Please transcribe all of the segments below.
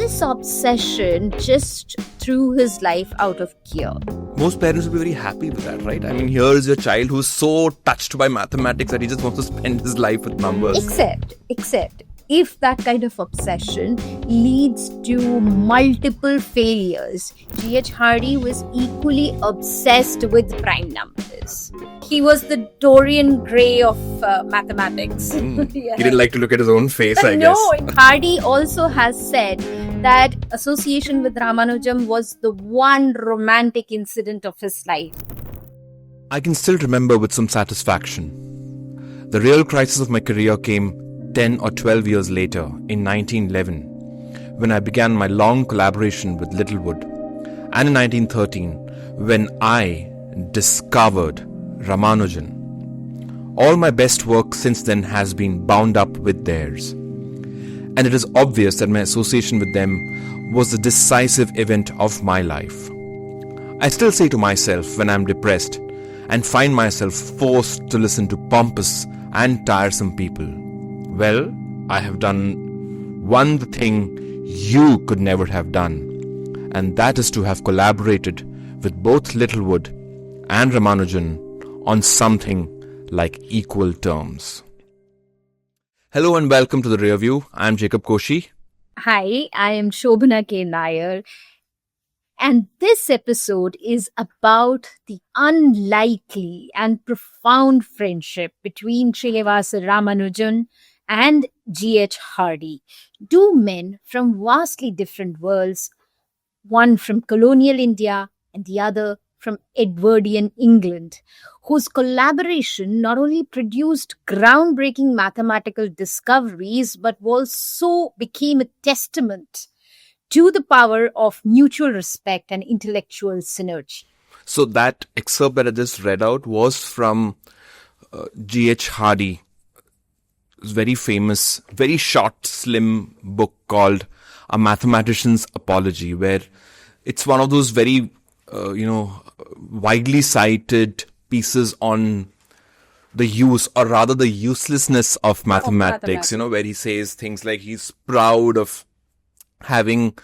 this obsession just threw his life out of gear. Most parents would be very happy with that, right? I mean, here is your child who's so touched by mathematics that he just wants to spend his life with numbers. Except, if that kind of obsession leads to multiple failures, G.H. Hardy was equally obsessed with prime numbers. He was the Dorian Gray of mathematics. Yeah. He didn't like to look at his own face, I guess. No, Hardy also has said that association with Ramanujan was the one romantic incident of his life. I can still remember with some satisfaction. The real crisis of my career came 10 or 12 years later, in 1911, when I began my long collaboration with Littlewood, and in 1913, when I discovered Ramanujan. All my best work since then has been bound up with theirs, and it is obvious that my association with them was the decisive event of my life. I still say to myself when I am depressed and find myself forced to listen to pompous and tiresome people, well, I have done one thing you could never have done, and that is to have collaborated with both Littlewood and Ramanujan on something like equal terms. Hello and welcome to The Rear View. I am Jacob Koshi. Hi, I am Shobhana K. Nair. And this episode is about the unlikely and profound friendship between Srinivasa Ramanujan and G.H. Hardy, two men from vastly different worlds, one from colonial India and the other from Edwardian England, whose collaboration not only produced groundbreaking mathematical discoveries but also became a testament to the power of mutual respect and intellectual synergy. So that excerpt that I just read out was from G.H. Hardy, very famous, very short, slim book called A Mathematician's Apology, where it's one of those very, widely cited pieces on the use, or rather the uselessness of mathematics, where he says things like he's proud of having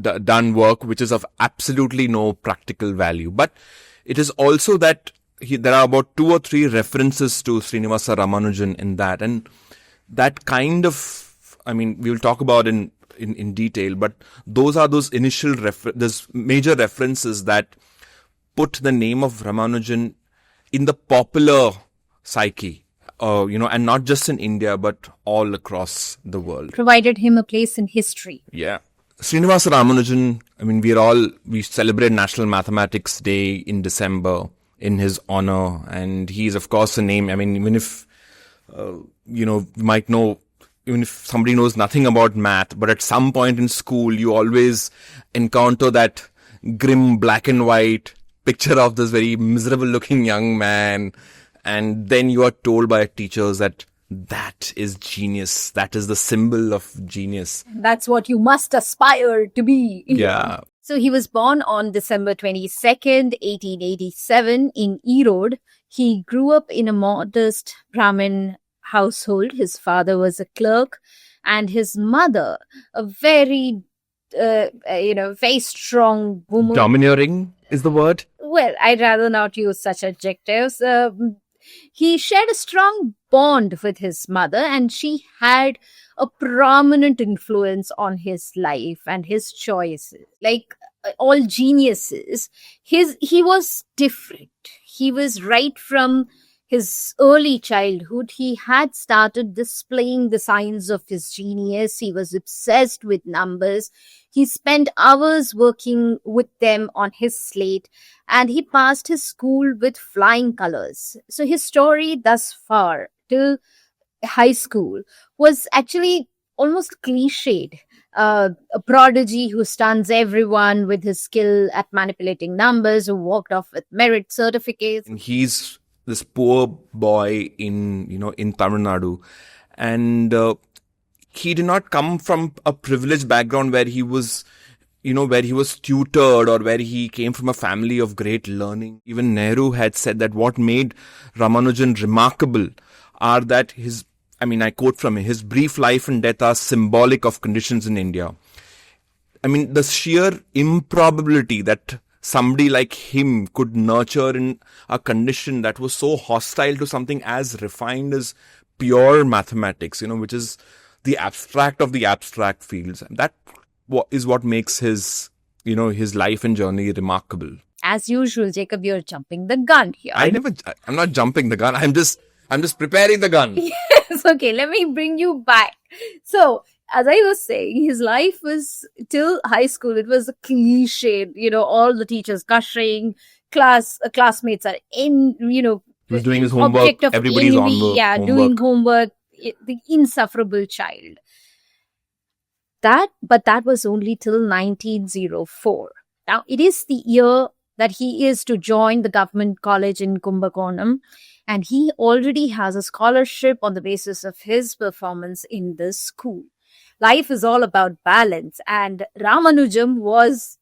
done work which is of absolutely no practical value. But it is also that there are about 2 or 3 references to Srinivasa Ramanujan in that, and that kind of, we will talk about in detail, but those are those initial there's major references that put the name of Ramanujan in the popular psyche, and not just in India, but all across the world. Provided him a place in history. Yeah. Srinivasa Ramanujan, we celebrate National Mathematics Day in December in his honor, and he is of course a name, even if, you might know, even if somebody knows nothing about math, but at some point in school, you always encounter that grim black and white picture of this very miserable looking young man. And then you are told by teachers that is genius. That is the symbol of genius. That's what you must aspire to be. Yeah. So he was born on December 22nd, 1887 in Erode. He grew up in a modest Brahmin household. His father was a clerk and his mother a very, very strong woman. Domineering is the word? Well, I'd rather not use such adjectives. He shared a strong bond with his mother, and she had a prominent influence on his life and his choices. Like all geniuses, he was different. He was right from his early childhood. He had started displaying the signs of his genius. He was obsessed with numbers. He spent hours working with them on his slate, and he passed his school with flying colors. So his story thus far till high school was actually almost cliched. A prodigy who stuns everyone with his skill at manipulating numbers, who walked off with merit certificates. And he's this poor boy in Tamil Nadu, and he did not come from a privileged background where he was tutored or where he came from a family of great learning. Even Nehru had said that what made Ramanujan remarkable are that I quote from him, his brief life and death are symbolic of conditions in India. I mean, the sheer improbability that somebody like him could nurture in a condition that was so hostile to something as refined as pure mathematics, which is the abstract of the abstract fields. And that is what makes his, his life and journey remarkable. As usual, Jacob, you're jumping the gun here. I'm not jumping the gun. I'm just preparing the gun. Yes, okay, let me bring you back. So, as I was saying, his life was till high school. It was a cliche, all the teachers gushing, classmates are in, He was doing his homework. object of Everybody's envy, on the homework. doing homework, the insufferable child. But that was only till 1904. Now, it is the year that he is to join the government college in Kumbakonam, and he already has a scholarship on the basis of his performance in this school. Life is all about balance, and Ramanujam was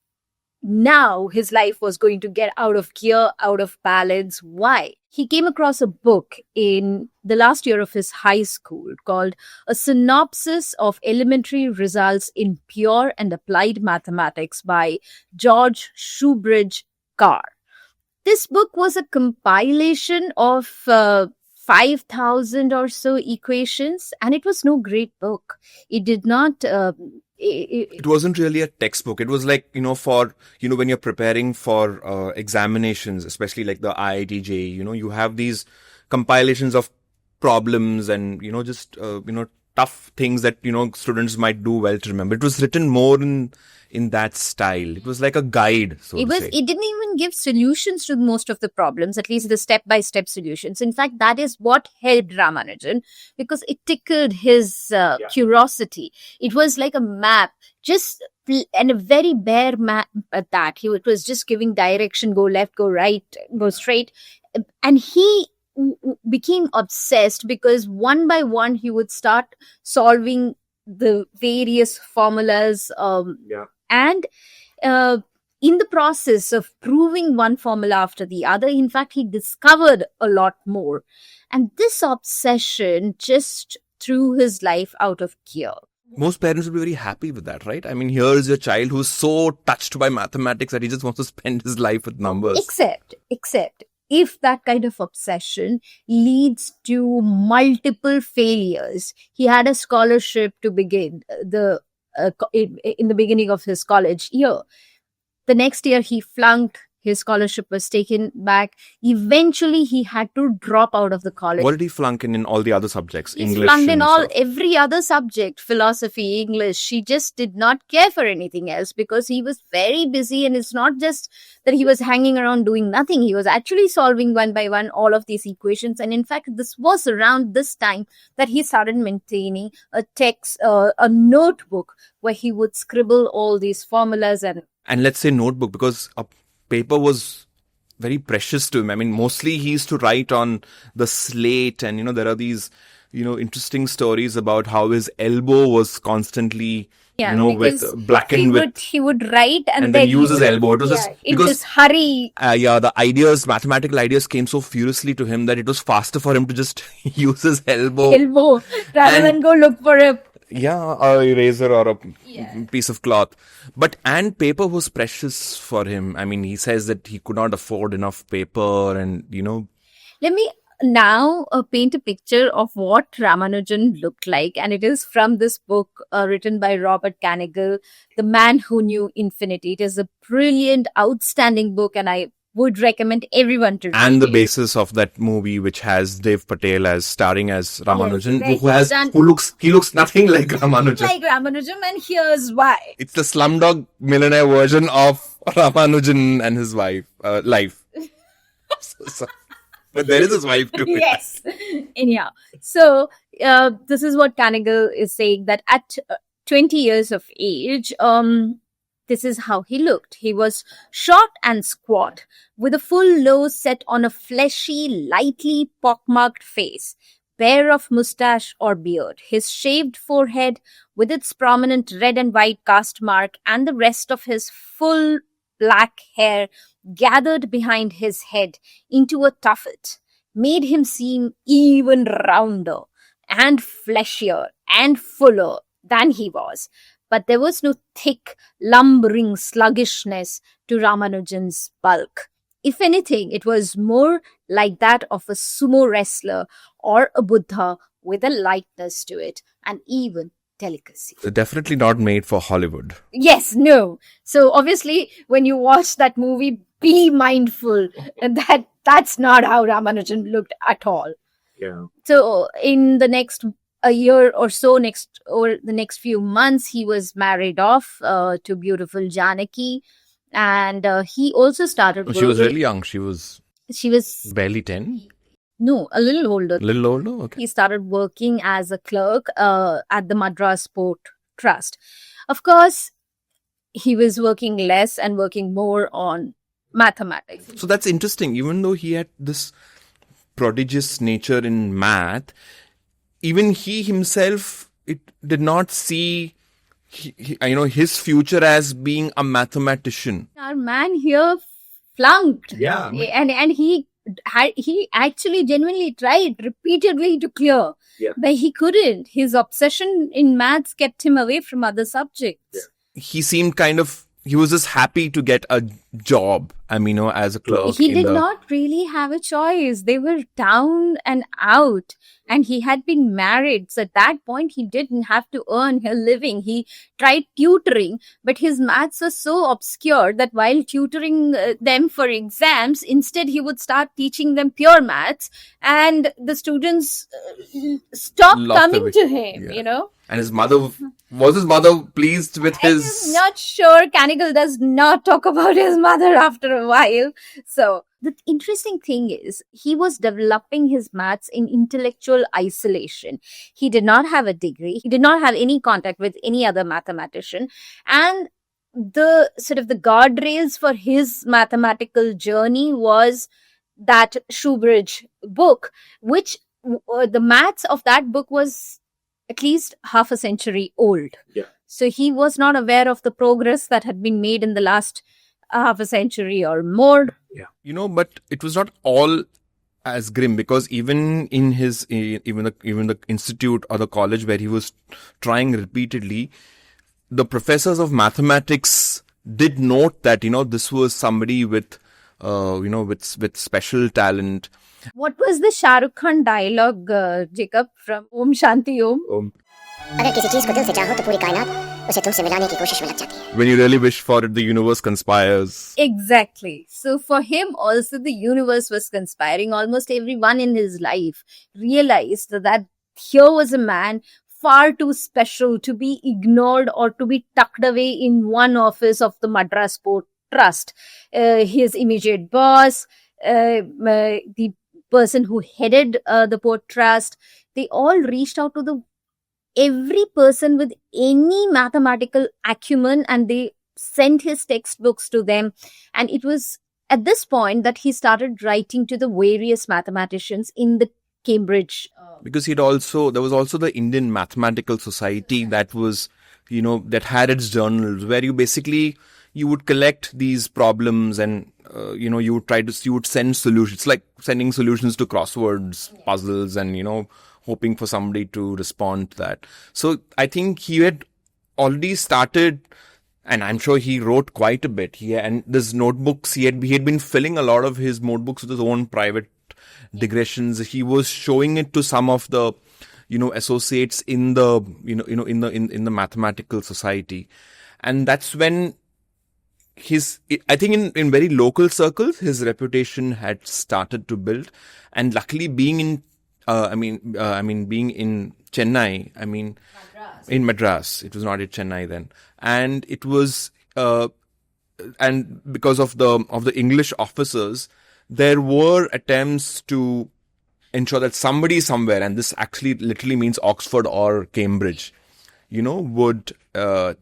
now his life was going to get out of gear, out of balance. Why? He came across a book in the last year of his high school called A Synopsis of Elementary Results in Pure and Applied Mathematics by George Shoebridge Carr. This book was a compilation of 5,000 or so equations, and it was no great book. It did not... It wasn't really a textbook. It was like, for, when you're preparing for examinations, especially like the IIT JEE, you have these compilations of problems and, just, tough things that, students might do well to remember. It was written more in that style. It was like a guide, so to say. It didn't even give solutions to most of the problems, at least the step-by-step solutions. In fact, that is what helped Ramanujan, because it tickled his curiosity. It was like a map, and a very bare map at that. It was just giving direction, go left, go right, go straight. And he became obsessed because one by one he would start solving the various formulas and in the process of proving one formula after the other, in fact, he discovered a lot more. And this obsession just threw his life out of gear. Most parents would be very happy with that, right? I mean, here's your child who's so touched by mathematics that he just wants to spend his life with numbers. Except if that kind of obsession leads to multiple failures. He had a scholarship to begin in the beginning of his college year. The next year he flunked. His scholarship was taken back. Eventually, he had to drop out of the college. What did he flunk in all the other subjects? He English flunked in stuff. every other subject, philosophy, English. She just did not care for anything else because he was very busy. And it's not just that he was hanging around doing nothing. He was actually solving one by one all of these equations. And in fact, this was around this time that he started maintaining a notebook where he would scribble all these formulas. And let's say notebook, because a paper was very precious to him. I mean, mostly he used to write on the slate, and there are these interesting stories about how his elbow was constantly blackened with. He would write and then use his elbow. It was in this hurry. The mathematical ideas came so furiously to him that it was faster for him to just use his elbow rather than go look for a eraser or a piece of cloth. And paper was precious for him. I mean, he says that he could not afford enough paper and, Let me now paint a picture of what Ramanujan looked like. And it is from this book written by Robert Kanigel, The Man Who Knew Infinity. It is a brilliant, outstanding book, and I would recommend everyone to read and the basis of that movie, which has Dev Patel as starring as Ramanujan, he looks nothing like Ramanujan. And here's why. It's the Slumdog Millionaire version of Ramanujan and his wife life. But there is his wife too. Yes. Anyhow, so this is what Kanigel is saying, that at 20 years of age, this is how he looked. He was short and squat, with a full nose set on a fleshy, lightly pockmarked face, bare of moustache or beard. His shaved forehead, with its prominent red and white caste mark, and the rest of his full black hair gathered behind his head into a tuffet, made him seem even rounder and fleshier and fuller than he was. but there was no thick, lumbering sluggishness to Ramanujan's bulk. If anything, it was more like that of a sumo wrestler or a Buddha, with a lightness to it and even delicacy. Definitely not made for Hollywood. Yes, no. So obviously, when you watch that movie, be mindful that that's not how Ramanujan looked at all. Yeah. So in the next a year or so, the next few months, he was married off to beautiful Janaki, and he also started. She was really young. She was barely 10. No, a little older. A little older? Okay. He started working as a clerk at the Madras Port Trust. Of course, he was working less and working more on mathematics. So that's interesting. Even though he had this prodigious nature in math, even he himself did not see his future as being a mathematician. Our man here flunked. Yeah. And he actually genuinely tried repeatedly to clear, but he couldn't. His obsession in maths kept him away from other subjects. Yeah. He seemed he was just happy to get a job, as a clerk. He did not really have a choice. They were down and out, and he had been married. So at that point, he didn't have to earn a living. He tried tutoring, but his maths was so obscure that while tutoring them for exams, instead he would start teaching them pure maths, and the students stopped coming to him, And was his mother pleased with his... I'm not sure. Canigal does not talk about his mother after a while. So the interesting thing is he was developing his maths in intellectual isolation. He did not have a degree. He did not have any contact with any other mathematician. And the guardrails for his mathematical journey was that Shoebridge book, which the maths of that book was at least half a century old. Yeah. So he was not aware of the progress that had been made in the last half a century or more. Yeah. But it was not all as grim, because even in his even the institute or the college where he was trying repeatedly, the professors of mathematics did note that this was somebody with with special talent. What was the Shah Rukh Khan dialogue, Jacob, from Om Shanti Om? अगर किसी चीज को दिल से चाहो तो पूरी कायनात उसे तुमसे मिलाने की कोशिश में लग जाती है. When you really wish for it, the universe conspires. Exactly. So for him also the universe was conspiring. Almost everyone in his life realized that here was a man far too special to be ignored or to be tucked away in one office of the Madras Port Trust. His immediate boss, the person who headed the Port Trust, they all reached out to every person with any mathematical acumen, and they sent his textbooks to them. And it was at this point that he started writing to the various mathematicians in the Cambridge. Because there was also the Indian Mathematical Society that was, that had its journals where you would collect these problems and, you would send solutions, like sending solutions to crosswords, puzzles, and, hoping for somebody to respond to that. So I think he had already started, and I'm sure he wrote quite a bit. And these notebooks, he had been filling a lot of his notebooks with his own private digressions. He was showing it to some of the, associates in the, in the mathematical society. And that's when I think in very local circles, his reputation had started to build. And luckily being in being in Chennai, Madras. In Madras, it was not in Chennai then, and it was, and because of the English officers, there were attempts to ensure that somebody somewhere, and this actually literally means Oxford or Cambridge, would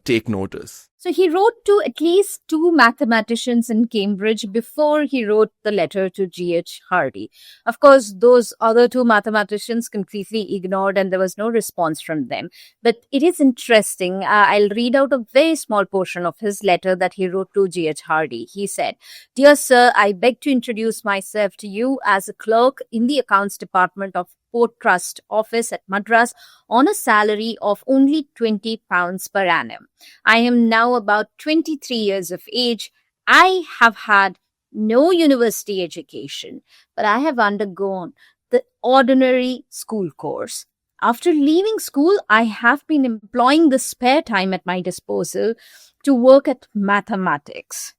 take notice. So he wrote to at least 2 mathematicians in Cambridge before he wrote the letter to G.H. Hardy. Of course, those other 2 mathematicians completely ignored, and there was no response from them. But it is interesting. I'll read out a very small portion of his letter that he wrote to G.H. Hardy. He said, "Dear sir, I beg to introduce myself to you as a clerk in the accounts department of Port Trust office at Madras on a salary of only £20 per annum. I am now about 23 years of age. I have had no university education, but I have undergone the ordinary school course. After leaving school, I have been employing the spare time at my disposal to work at mathematics.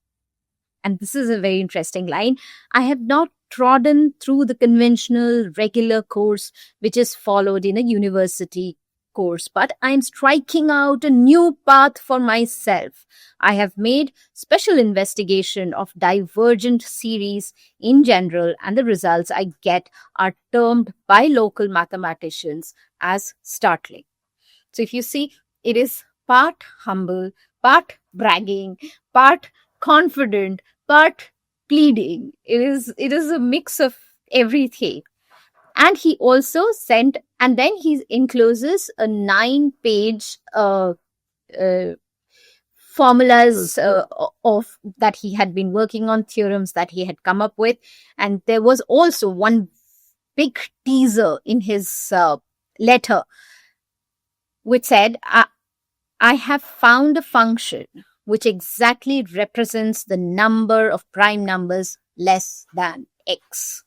And this is a very interesting line. I have not trodden through the conventional regular course which is followed in a university course, but I am striking out a new path for myself. I have made special investigation of divergent series in general, and the results I get are termed by local mathematicians as startling. So if you see, it is part humble, part bragging, part confident, part pleading. It is a mix of everything. And he also sent, and then he encloses a 9-page formulas of that he had been working on, theorems that he had come up with. And there was also one big teaser in his letter which said, I have found a function which exactly represents the number of prime numbers less than x.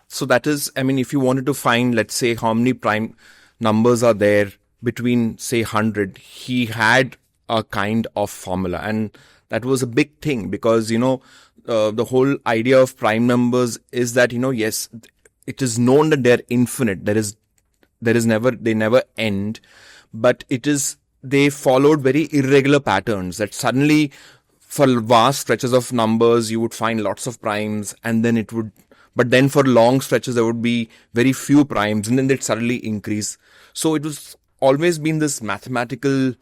So that is, I mean, if you wanted to find, let's say, how many prime numbers are there between, say, 100, he had a kind of formula. And that was a big thing because, the whole idea of prime numbers is that, yes, it is known that they're infinite. They never end. But they followed very irregular patterns that suddenly, for vast stretches of numbers, you would find lots of primes and then but then for long stretches, there would be very few primes and then they'd suddenly increase. So it was always been this a matter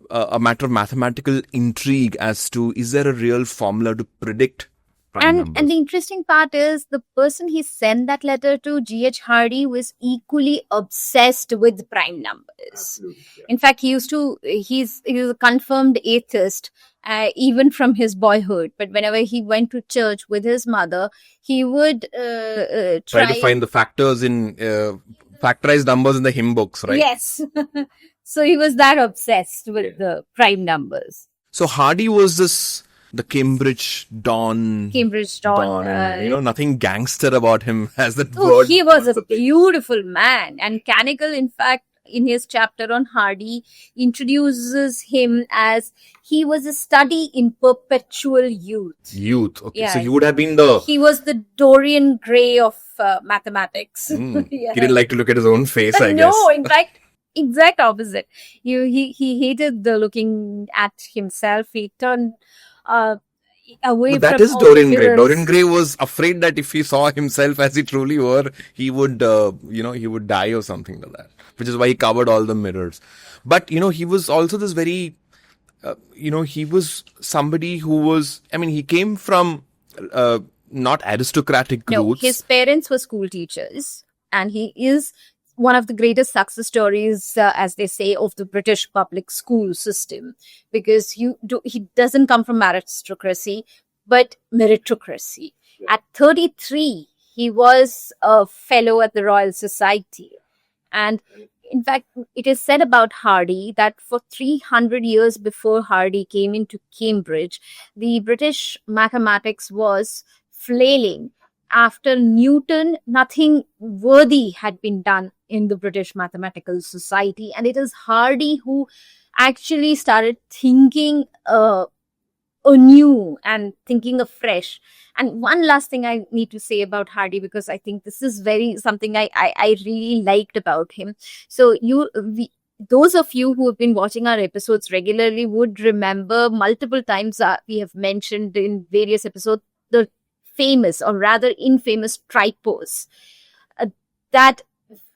of mathematical intrigue as to, is there a real formula to predict prime numbers? And the interesting part is the person he sent that letter to, G.H. Hardy, was equally obsessed with prime numbers. Absolutely, yeah. In fact, he was a confirmed atheist, even from his boyhood. But whenever he went to church with his mother, he would try to find the factors in factorized numbers in the hymn books, right? Yes. So he was that obsessed with the prime numbers. So Hardy was the Cambridge Don. And, nothing gangster about him as that word. He was a beautiful man. And Canicle, in fact, in his chapter on Hardy, introduces him as he was a study in perpetual youth. Okay. Yeah. So he would have been he was the Dorian Gray of mathematics. Yeah. He dn't like to look at his own face, I guess. No, in fact, exact opposite. He hated the looking at himself. He turned away but that from is Dorian Gray. mirrors. Dorian Gray was afraid that if he saw himself as he truly were, he would, he would die or something like that. Which is why he covered all the mirrors. But, he was also this very, he was somebody who was, he came from not aristocratic No, roots. his parents were school teachers, and he is one of the greatest success stories, as they say, of the British public school system, because he doesn't come from aristocracy, but meritocracy. Yeah. At 33, he was a fellow at the Royal Society. And in fact, it is said about Hardy that for 300 years before Hardy came into Cambridge, the British mathematics was flailing. After Newton, nothing worthy had been done in the British Mathematical Society. And it is Hardy who actually started thinking anew and thinking afresh. And one last thing I need to say about Hardy, because I think this is something I really liked about him. So those of you who have been watching our episodes regularly would remember multiple times we have mentioned in various episodes the famous, or rather infamous, tripos. That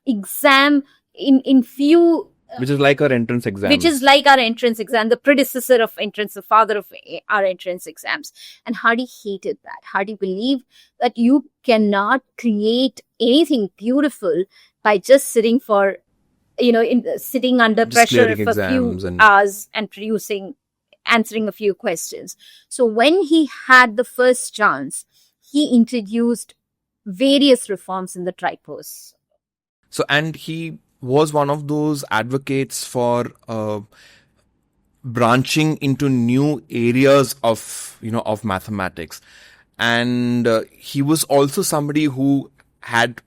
exam in few... which is like our entrance exam. The predecessor of entrance, the father of our entrance exams. And Hardy hated that. Hardy believed that you cannot create anything beautiful by just sitting sitting under just pressure for a few hours and answering a few questions. So when he had the first chance, he introduced various reforms in the tripos. So, and he was one of those advocates for branching into new areas of, of mathematics. And he was also somebody who had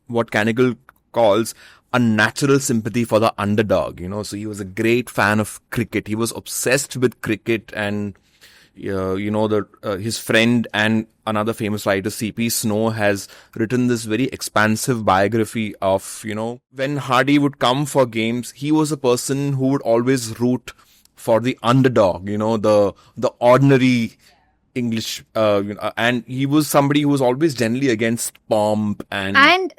what Kanigal calls a natural sympathy for the underdog, so he was a great fan of cricket. He was obsessed with cricket, and his friend and another famous writer, C.P. Snow, has written this very expansive biography of, when Hardy would come for games, he was a person who would always root for the underdog, the ordinary English, and he was somebody who was always generally against pomp and. And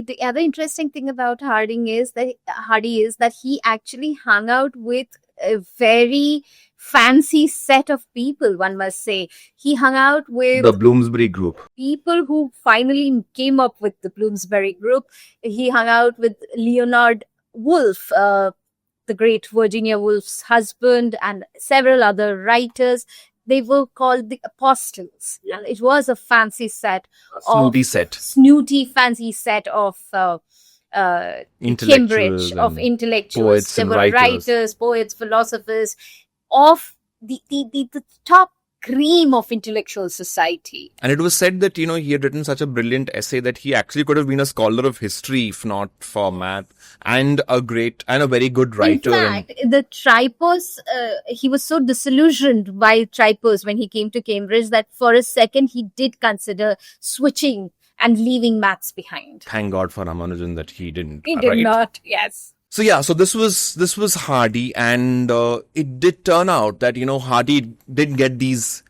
the other interesting thing about Hardy is that he actually hung out with a very fancy set of people, one must say. He hung out with the Bloomsbury Group. People who finally came up with the Bloomsbury Group. He hung out with Leonard Woolf, the great Virginia Woolf's husband, and several other writers. They were called the Apostles. Yeah. And it was a fancy set. Snooty, fancy set of Cambridge, of intellectuals. There were writers, poets, philosophers of the top cream of intellectual society. And it was said that, he had written such a brilliant essay that he actually could have been a scholar of history if not for math, and a very good writer. In fact, the Tripos, he was so disillusioned by Tripos when he came to Cambridge that for a second he did consider switching and leaving maths behind. Thank God for Ramanujan that he didn't. He did not, yes. So yeah, so this was Hardy, and it did turn out that, Hardy did get these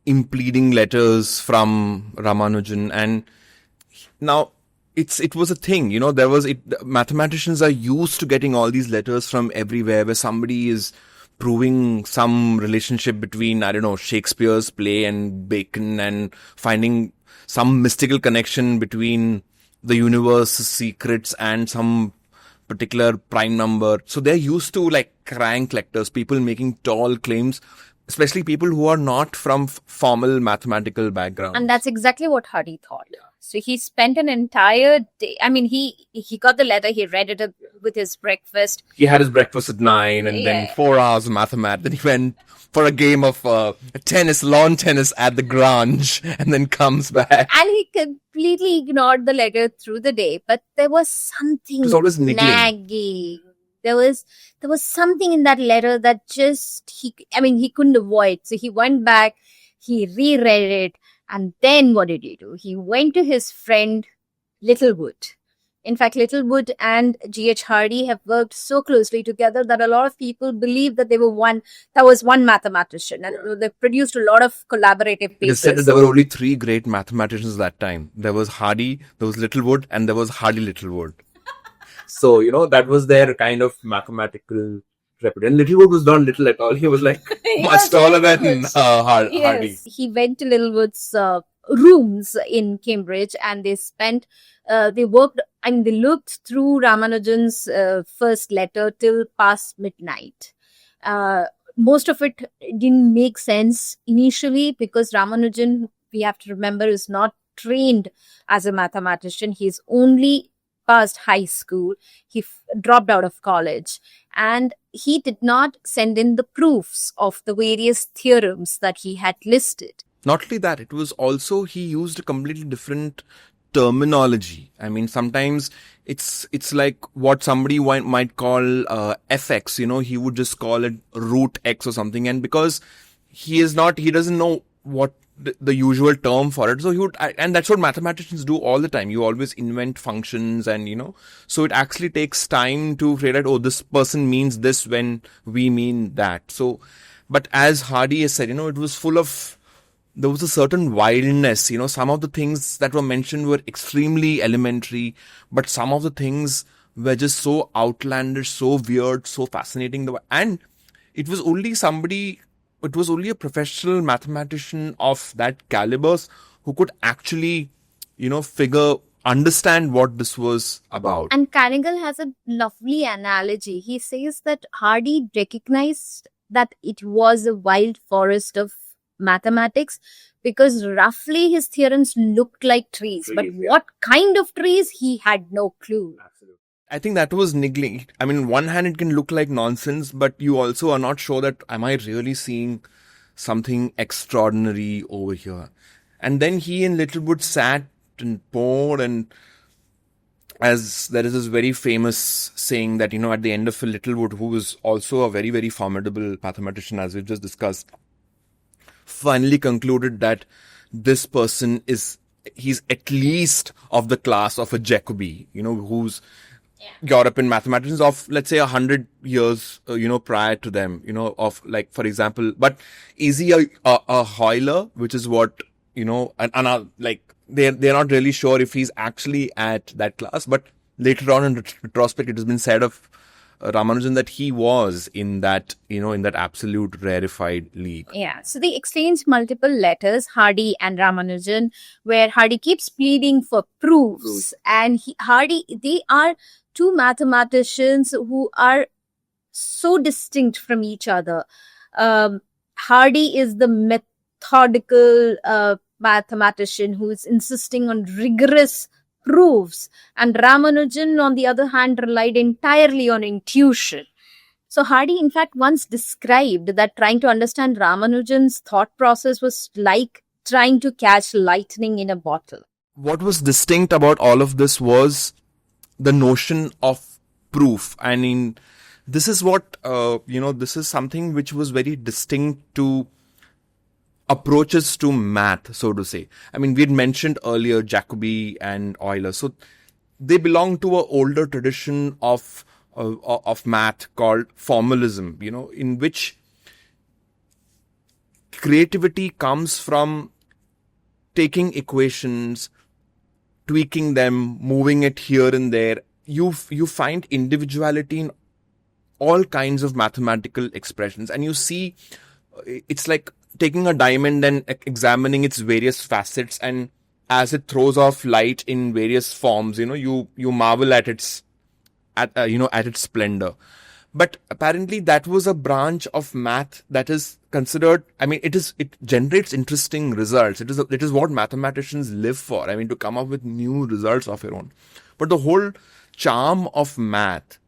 impleading letters from Ramanujan, and now it was a thing, mathematicians are used to getting all these letters from everywhere where somebody is proving some relationship between, Shakespeare's play and Bacon, and finding some mystical connection between the universe's secrets and some particular prime number. So they're used to crank collectors, people making tall claims, especially people who are not from formal mathematical background. And that's exactly what Hardy thought. Yeah. So he spent an entire day. I mean, he got the letter, he read it with his breakfast. He had his breakfast at 9 and then 4 hours of mathematics. Then he went for a game of lawn tennis at the Grange, and then comes back. And he completely ignored the letter through the day. But there was something it was always nagging. There was something in that letter that he couldn't avoid. So he went back, he reread it, and then what did he do? He went to his friend Littlewood. In fact, Littlewood and G.H. Hardy have worked so closely together that a lot of people believe that there was one mathematician, and they produced a lot of collaborative papers. It is said that there were only 3 great mathematicians that time. There was Hardy, there was Littlewood, and there was Hardy Littlewood. So, that was their kind of mathematical reputation. And Littlewood was not little at all. He was much taller than Hardy. Yes. He went to Littlewood's rooms in Cambridge, and they looked through Ramanujan's first letter till past midnight. Most of it didn't make sense initially because Ramanujan, we have to remember, is not trained as a mathematician. He's only passed high school. He dropped out of college, and he did not send in the proofs of the various theorems that he had listed. Not only that, it was also he used a completely different terminology. I mean, sometimes it's like what somebody might call fx. He would just call it root x or something, and because he doesn't know what the usual term for it, so he would, and that's what mathematicians do all the time. You always invent functions, and so it actually takes time to say that, oh, this person means this when we mean that. So, but as Hardy has said, it was full of, there was a certain wildness. Some of the things that were mentioned were extremely elementary, but some of the things were just so outlandish, so weird, so fascinating. And it was only a professional mathematician of that caliber who could actually, understand what this was about. And Kanigal has a lovely analogy. He says that Hardy recognized that it was a wild forest of mathematics because roughly his theorems looked like trees. But what kind of trees, he had no clue. Absolutely. I think that was niggling. I mean, on one hand, it can look like nonsense, but you also are not sure that, am I really seeing something extraordinary over here? And then he and Littlewood sat and poured, and as there is this very famous saying that, at the end of Littlewood, who was also a very, very formidable mathematician, as we've just discussed, finally concluded that this person he's at least of the class of a Jacobi, who's European mathematicians of, let's say, 100 years, prior to them, of, like, for example, but is he a Euler, which is what, like, they're not really sure if he's actually at that class, but later on in retrospect, it has been said of Ramanujan that he was in that, in that absolute rarefied league. Yeah. So they exchanged multiple letters, Hardy and Ramanujan, where Hardy keeps pleading for proofs. And they are two mathematicians who are so distinct from each other. Hardy is the methodical mathematician who is insisting on rigorous proofs, and Ramanujan, on the other hand, relied entirely on intuition. So Hardy, in fact, once described that trying to understand Ramanujan's thought process was like trying to catch lightning in a bottle. What was distinct about all of this was the notion of proof. I mean, this is what, this is something which was very distinct to approaches to math, so to say. I mean, we had mentioned earlier Jacobi and Euler. So they belong to an older tradition of math called formalism, in which creativity comes from taking equations, tweaking them, moving it here and there. You find individuality in all kinds of mathematical expressions, and you see it's like taking a diamond and examining its various facets, and as it throws off light in various forms, you marvel at its splendor. But apparently that was a branch of math that is considered, I mean, it generates interesting results. It is what mathematicians live for. I mean, to come up with new results of your own. But the whole charm of math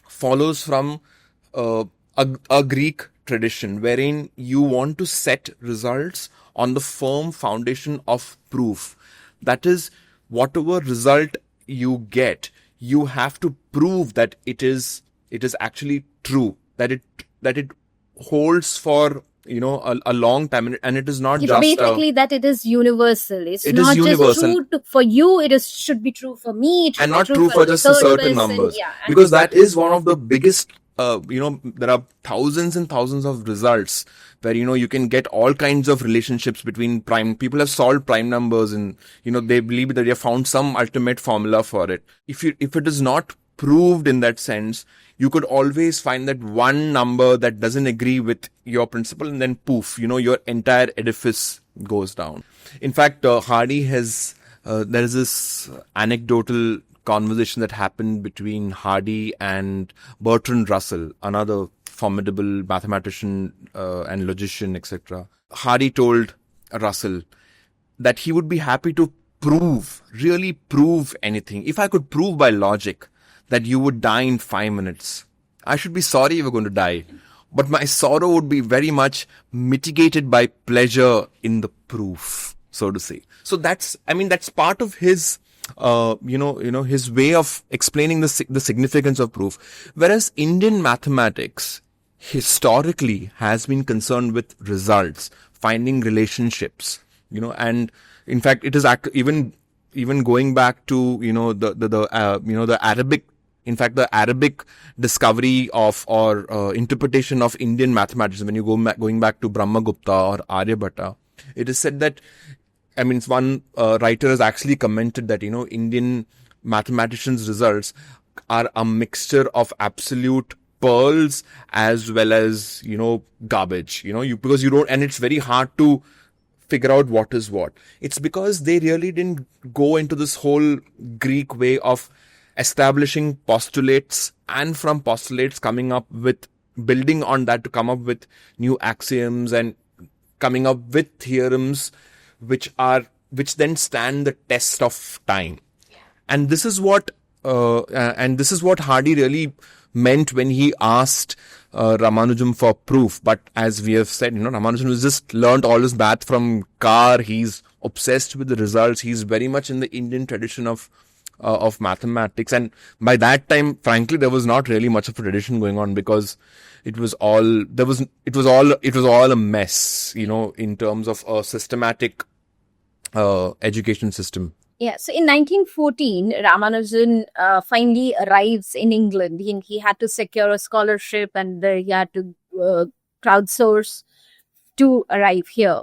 follows from a Greek tradition wherein you want to set results on the firm foundation of proof. That is, whatever result you get, you have to prove that it is actually true, that it holds for a long time, and it is not just basically that it is universal. It is not just true for you, should be true for me, and not true for just a certain numbers. Yeah, because that is one of the biggest there are thousands and thousands of results where, you can get all kinds of relationships between prime. People have solved prime numbers, and, they believe that they have found some ultimate formula for it. If it is not proved in that sense, you could always find that one number that doesn't agree with your principle, and then poof, your entire edifice goes down. In fact, Hardy has, there is this anecdotal conversation that happened between Hardy and Bertrand Russell, another formidable mathematician and logician, etc. Hardy told Russell that he would be happy to really prove anything. If I could prove by logic that you would die in 5 minutes, I should be sorry you were going to die. But my sorrow would be very much mitigated by pleasure in the proof, so to say. So that's part of his his way of explaining the significance of proof. Whereas Indian mathematics historically has been concerned with results, finding relationships, and in fact it is even going back to the Arabic. In fact, the Arabic discovery of or interpretation of Indian mathematics, when you going back to Brahmagupta or Aryabhatta, it is said that, I mean, one writer has actually commented that, Indian mathematicians' results are a mixture of absolute pearls as well as, garbage, because you don't, and it's very hard to figure out what is what. It's because they really didn't go into this whole Greek way of establishing postulates, and from postulates coming up with, building on that to come up with new axioms and coming up with theorems which then stand the test of time. And this is what and this is what Hardy really meant when he asked Ramanujam for proof. But as we have said, Ramanujan has just learned all his math from Carr. He's obsessed with the results. He's very much in the Indian tradition of mathematics. And by that time, frankly, there was not really much of a tradition going on, because it was all a mess, in terms of a systematic education system. Yeah, so in 1914, Ramanujan finally arrives in England. He had to secure a scholarship, and he had to crowdsource to arrive here.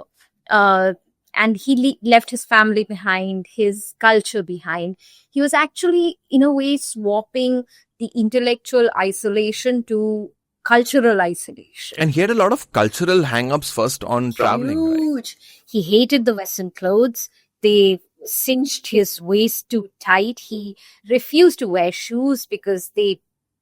And he left his family behind, his culture behind. He was actually, in a way, swapping the intellectual isolation to cultural isolation. And he had a lot of cultural hang-ups first on traveling, right? Huge. He hated the Western clothes. They cinched his waist too tight. He refused to wear shoes because they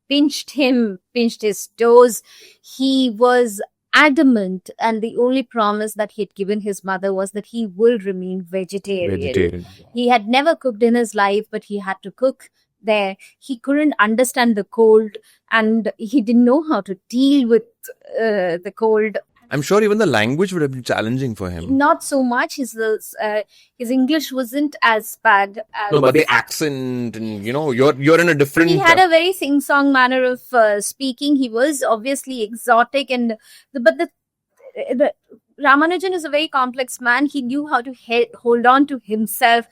pinched his toes. He was adamant, and the only promise that he had given his mother was that he will remain vegetarian. He had never cooked in his life, but he had to cook there. He couldn't understand the cold, and he didn't know how to deal with the cold. I'm sure even the language would have been challenging for him. Not so much. His English wasn't as bad. No, but the accent, and you're in a different. He had a very sing-song manner of speaking. He was obviously exotic, but the Ramanujan is a very complex man. He knew how to hold on to himself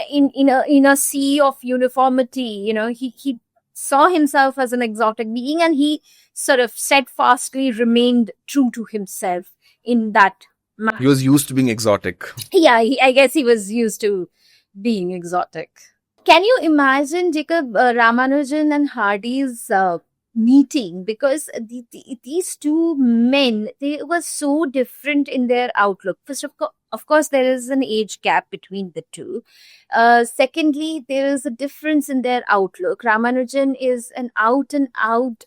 in a sea of uniformity. He saw himself as an exotic being, and he sort of steadfastly remained true to himself in that manner. He was used to being exotic. Yeah, I guess he was used to being exotic. Can you imagine, Jacob, Ramanujan and Hardy's meeting? Because these two men, they were so different in their outlook. First of course, there is an age gap between the two. Secondly, there is a difference in their outlook. Ramanujan is an out-and-out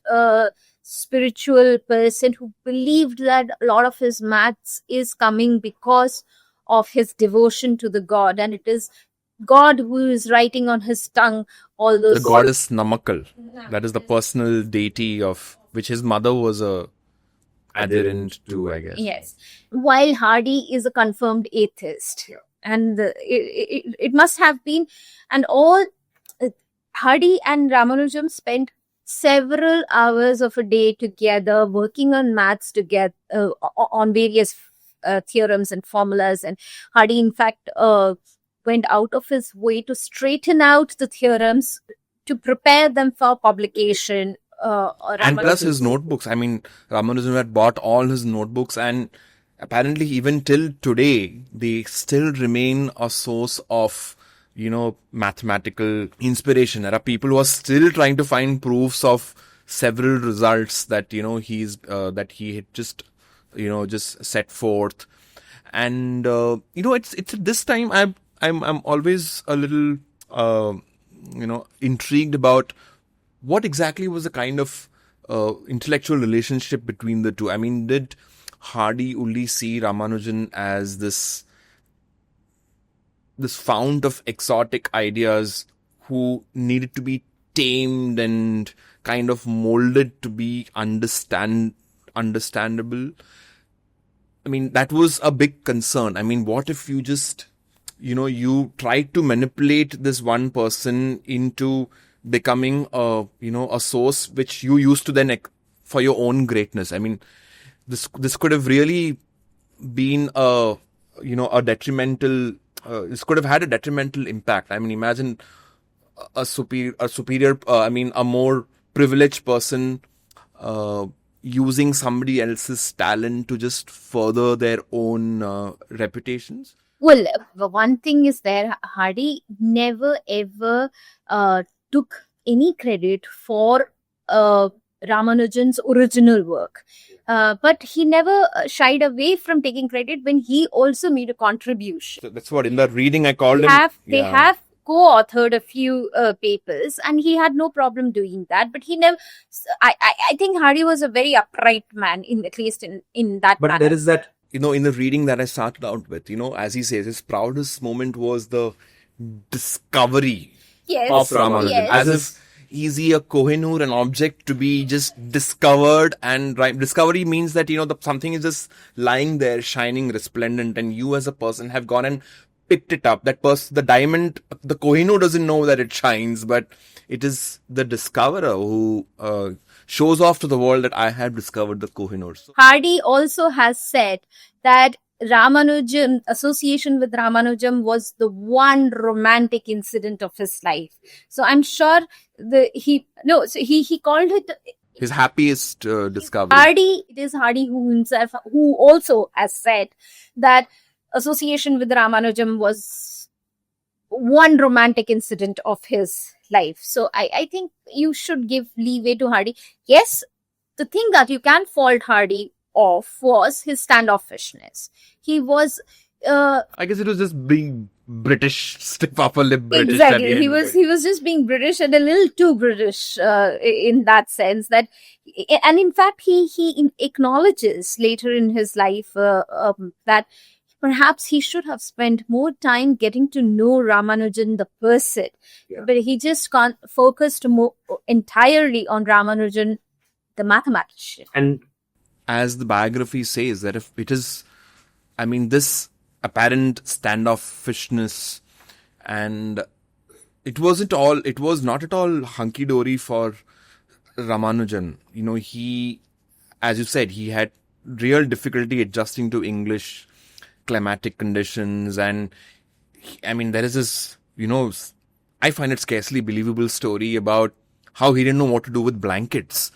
spiritual person who believed that a lot of his maths is coming because of his devotion to the god, and it is God who is writing on his tongue all those. The goddess Namakal, that is the personal deity of which his mother was a adherent to, I guess. Yes, while Hardy is a confirmed atheist, and it must have been, and all Hardy and Ramanujan spent several hours of a day together working on maths together, on various theorems and formulas. And Hardy, in fact, went out of his way to straighten out the theorems to prepare them for publication. And plus his notebooks. I mean, Ramanujan had bought all his notebooks, and apparently even till today, they still remain a source of mathematical inspiration. There are people who are still trying to find proofs of several results that, that he had just set forth. And, it's at this time I'm always a little, intrigued about what exactly was the kind of, intellectual relationship between the two. I mean, did Hardy only see Ramanujan as this fount of exotic ideas who needed to be tamed and kind of molded to be understandable? I mean, that was a big concern. I mean, what if you just, you tried to manipulate this one person into becoming a source which you used to then for your own greatness? I mean, this could have really been a detrimental. This could have had a detrimental impact. I mean, imagine a more privileged person using somebody else's talent to just further their own reputations. Well, one thing is there, Hardy never ever took any credit for Ramanujan's original work. But he never shied away from taking credit when he also made a contribution. So that's what in the reading I called him. They have co-authored a few papers, and he had no problem doing that. But he never. I think Hardy was a very upright man, at least in that. But manner. There is that in the reading that I started out with. As he says, his proudest moment was the discovery Yes. of Ramanujan. Yes. As if is he a Kohinoor, an object to be just discovered, and right, discovery means that, something is just lying there, shining, resplendent, and you as a person have gone and picked it up. That person, the diamond, the Kohinoor doesn't know that it shines, but it is the discoverer who shows off to the world that I have discovered the Kohinoor. So, Hardy also has said that Ramanujan, association with Ramanujan was the one romantic incident of his life. So I'm sure he called it his happiest discovery. Hardy. It is Hardy who himself, who also has said that association with Ramanujan was one romantic incident of his life. So I think you should give leeway to Hardy. Yes, the thing that you can fault Hardy off was his standoffishness. He was I guess it was just being British, stiff upper lip British. Exactly. He was just being British and a little too British in that sense. That, and in fact, he acknowledges later in his life that perhaps he should have spent more time getting to know Ramanujan the person, but he just focused more entirely on Ramanujan the mathematician. And as the biography says, that if it is, this apparent standoffishness, and it was not at all hunky-dory for Ramanujan. He, as you said, he had real difficulty adjusting to English climatic conditions, and there is this, I find it scarcely believable story about how he didn't know what to do with blankets.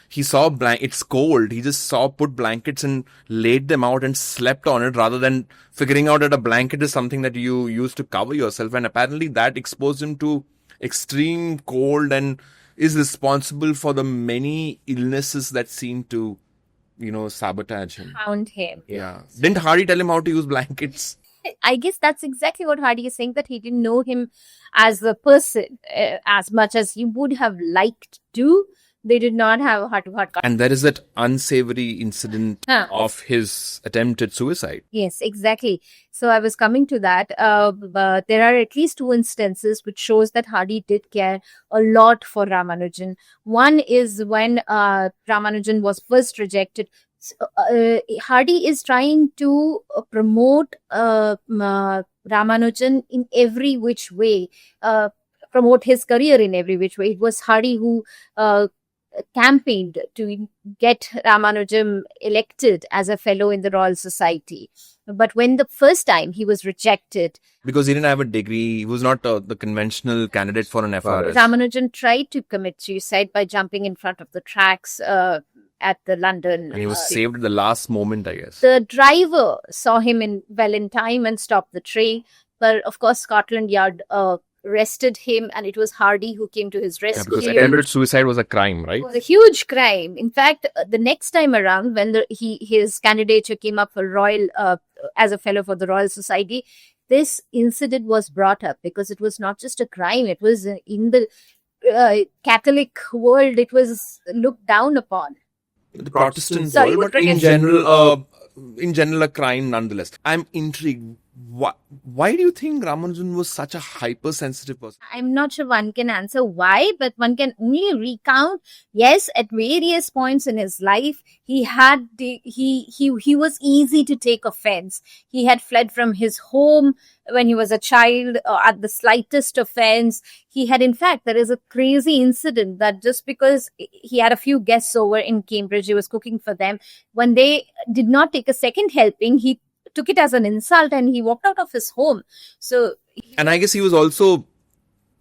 He saw it's cold. He just put blankets and laid them out and slept on it, rather than figuring out that a blanket is something that you use to cover yourself. And apparently that exposed him to extreme cold and is responsible for the many illnesses that seem to, sabotage him. Found him. Yeah. Didn't Hardy tell him how to use blankets? I guess that's exactly what Hardy is saying, that he didn't know him as a person as much as he would have liked to. They did not have a heart-to-heart conversation. And there is that unsavory incident of his attempted suicide. Yes, exactly. So I was coming to that. But there are at least two instances which shows that Hardy did care a lot for Ramanujan. One is when Ramanujan was first rejected. Hardy is trying to promote Ramanujan in every which way, promote his career in every which way. It was Hardy who campaigned to get Ramanujan elected as a fellow in the Royal Society. But when the first time he was rejected, because he didn't have a degree, he was not the conventional candidate for an FRS. Ramanujan tried to commit suicide by jumping in front of the tracks at the London. And he was saved at the last moment, I guess. The driver saw him in time and stopped the train. But of course, Scotland Yard arrested him, and it was Hardy who came to his rescue. Because attempted suicide was a crime, right? It was a huge crime. In fact, the next time around, when his candidature came up for Royal as a fellow for the Royal Society, this incident was brought up because it was not just a crime. It was in the Catholic world, it was looked down upon. The Protestant world, but in general, a crime nonetheless. I'm intrigued. Why do you think Ramanujan was such a hypersensitive person? I'm not sure one can answer why, but one can only recount. Yes, at various points in his life, he was easy to take offense. He had fled from his home when he was a child at the slightest offense. He had, in fact, there is a crazy incident that just because he had a few guests over in Cambridge, he was cooking for them. When they did not take a second helping, he took it as an insult and he walked out of his home. And I guess he was also,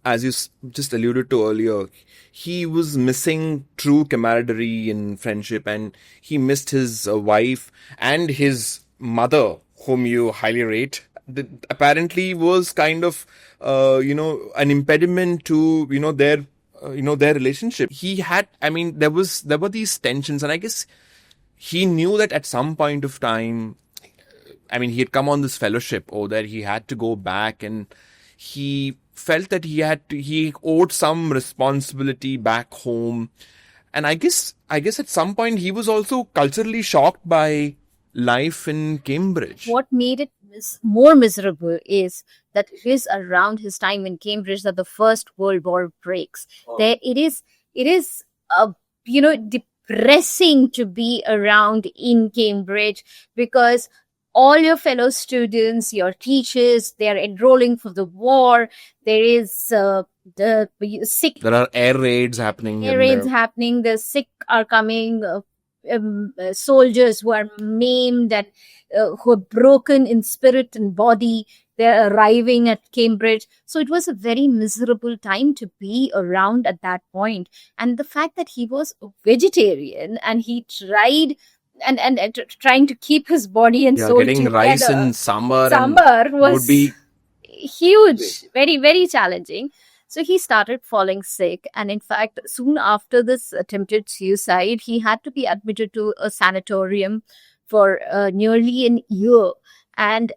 as you just alluded to earlier, he was missing true camaraderie and friendship, and he missed his wife and his mother, whom you highly rate. That apparently was kind of, an impediment to, their relationship. He had, there were these tensions, and I guess he knew that at some point of time, he had come on this fellowship, that he had to go back, and he felt that he owed some responsibility back home. And I guess at some point he was also culturally shocked by life in Cambridge. What made it more miserable is that it is around his time in Cambridge that the First World War breaks. There, it is depressing to be around in Cambridge because all your fellow students, your teachers, they are enrolling for the war. There is the sick There are air raids happening here air and raids there. happening. The sick are coming. Soldiers who are maimed and who are broken in spirit and body. They're arriving at Cambridge. So it was a very miserable time to be around at that point. And the fact that he was a vegetarian and he tried and trying to keep his body and Yeah, soul getting rice together. and sambar Sambar would was be huge, very, very challenging. So he started falling sick. And in fact, soon after this attempted suicide, he had to be admitted to a sanatorium for nearly an year. And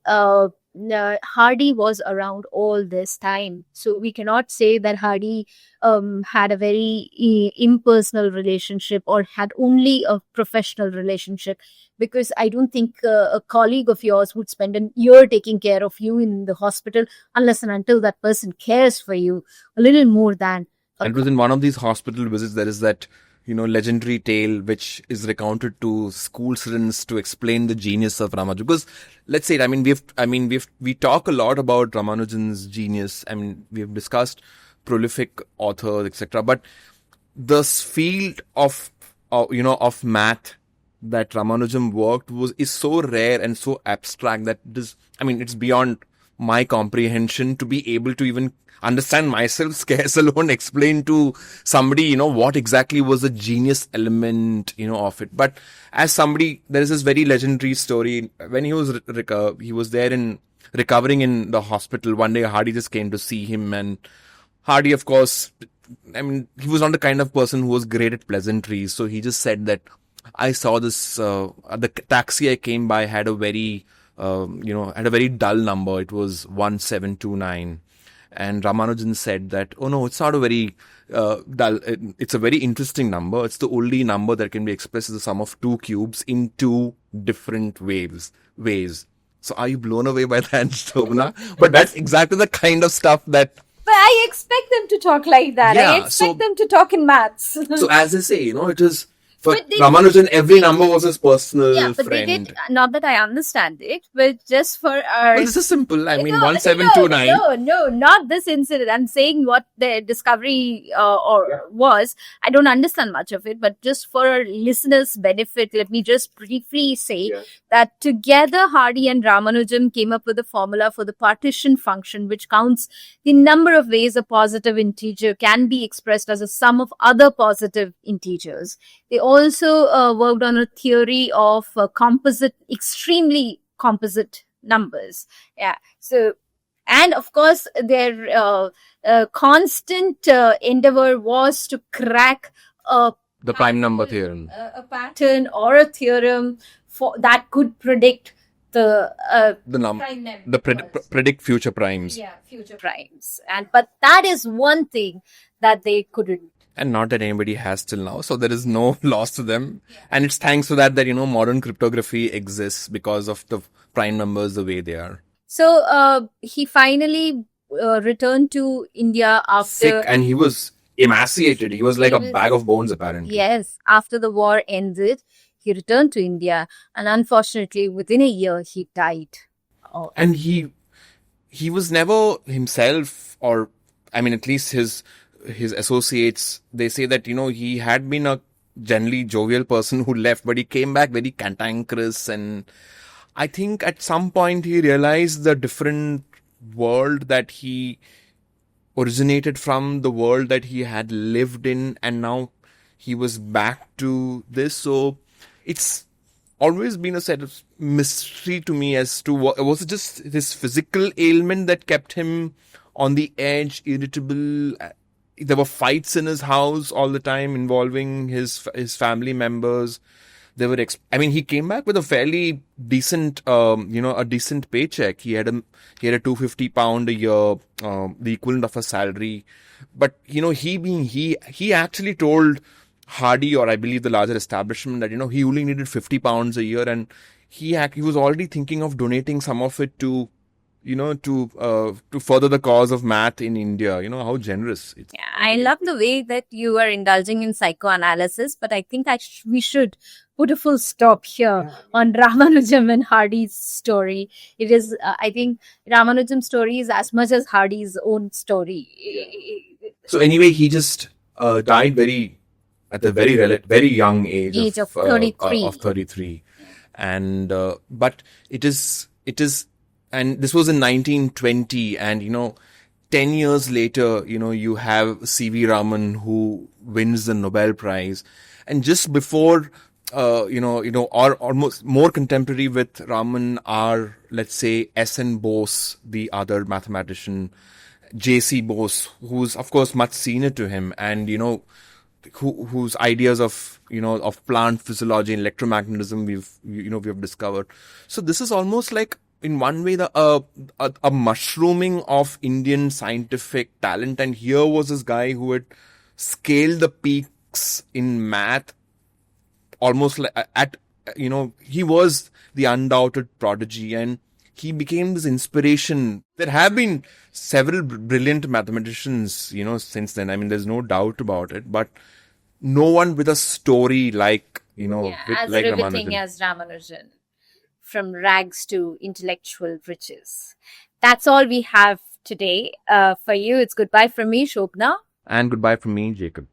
Hardy was around all this time. So we cannot say that Hardy had a very impersonal relationship or had only a professional relationship, because I don't think a colleague of yours would spend a year taking care of you in the hospital unless and until that person cares for you a little more than And it was in one of these hospital visits, there is that, legendary tale which is recounted to school students to explain the genius of Ramanujan. Because let's say, we talk a lot about Ramanujan's genius. I mean, we've discussed prolific authors, etc. But this field of math that Ramanujan worked is so rare and so abstract that it's beyond my comprehension to be able to even understand myself, scarce alone explain to somebody, what exactly was the genius element, of it. But as somebody, there is this very legendary story when he was there in recovering in the hospital. One day, Hardy just came to see him, and Hardy, of course, he was not the kind of person who was great at pleasantries. So he just said that I saw this, the taxi I came by had a very, had a very dull number. It was 1729. And Ramanujan said that, oh no, it's not a very dull. It's a very interesting number. It's the only number that can be expressed as the sum of two cubes in two different ways. So are you blown away by that, Shobana? But that's exactly the kind of stuff that. But I expect them to talk like that. Yeah, I expect them to talk in maths. So as I say, it is. For But they- Ramanujan, every number was his personal Yeah, but friend. they did, not that I understand it, but just for our... Well, this is simple. No, 1729. No, not this incident. I'm saying what the discovery was. I don't understand much of it, but just for our listeners' benefit, let me just briefly say that together Hardy and Ramanujan came up with a formula for the partition function, which counts the number of ways a positive integer can be expressed as a sum of other positive integers. They also worked on a theory of extremely composite numbers. Yeah. So, and of course, their constant endeavor was to crack The prime number theorem. a pattern or a theorem that could predict the prime numbers. Predict future primes. Yeah, future primes. But that is one thing that they couldn't. And not that anybody has till now. So there is no loss to them. Yeah. And it's thanks to that modern cryptography exists because of the prime numbers the way they are. So he finally returned to India after... Sick, and he was emaciated. He was like a bag of bones, apparently. Yes. After the war ended, he returned to India. And unfortunately, within a year, he died. Oh. And he was never himself, or at least his associates, they say that, he had been a generally jovial person who left, but he came back very cantankerous. And I think at some point he realized the different world that he originated from, the world that he had lived in, and now he was back to this. So it's always been a set of mystery to me as to was it just his physical ailment that kept him on the edge, irritable. There were fights in his house all the time involving his family members. There were, he came back with a fairly decent, a decent paycheck. He had a £250 a year, the equivalent of a salary. But, he actually told Hardy, or I believe the larger establishment, that, he only needed £50 a year, and he was already thinking of donating some of it to, to further the cause of math in India. How generous. Yeah, I love the way that you are indulging in psychoanalysis, but I think we should put a full stop here on Ramanujam and Hardy's story. It is, I think, Ramanujam's story is as much as Hardy's own story. So anyway, he just died at a very young age of 33. Of 33, and but it is, and this was in 1920, and 10 years later, you have C.V. Raman, who wins the Nobel Prize, and just before, or almost more contemporary with Raman are, let's say, S.N. Bose, the other mathematician, J.C. Bose, who's of course much senior to him, and whose ideas of of plant physiology and electromagnetism we've discovered. So this is almost like, in one way, a mushrooming of Indian scientific talent. And here was this guy who had scaled the peaks in math, almost like he was the undoubted prodigy, and he became this inspiration. There have been several brilliant mathematicians, since then. I mean, there's no doubt about it, but no one with a story like, as like riveting Ramanujan. as Ramanujan. From rags to intellectual riches. That's all we have today. For you, it's goodbye from me, Shobna. And goodbye from me, Jacob.